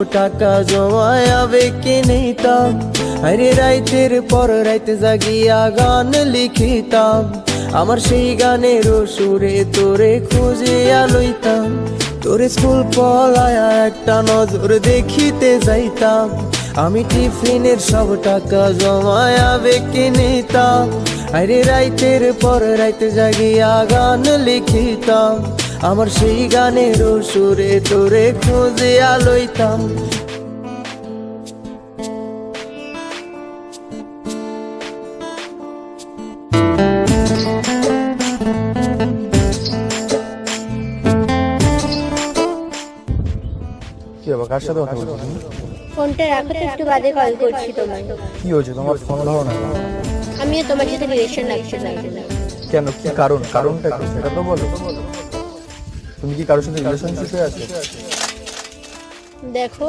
টাকা জমায় আবেগে নিতাম, আরে রাইতের পর রাইতে জাগিয়া গান লিখিতাম। আমার সেই গানের সুরে তোরে খুঁজিয়া লইতাম, তোরে স্কুল পলায়া একটা নজর দেখিতে যাইতাম। আমি টিফিনের সব টাকা জমায় আবেগে নিতাম, আরে রাইতের পর রাইতে জাগিয়া গান লিখিতাম। আমার সেই গানের সুরে তোরে খুঁজিয়া লইতাম। কি বাবা, কার সাথে কথা বলছো তুমি? ফোনটা রাখো তো, একটু বাদে কল করছি তোমায়। কি হয়েছে তোমার? ফোন ধরো না। আমিও তোমার সাথে রিলেশন রাখতে চাই। কেন? কি কারণ? কারণটা কি সেটা তো বলো। তুমি কি কারোর সাথে রিলেশনশিপে আছো? দেখো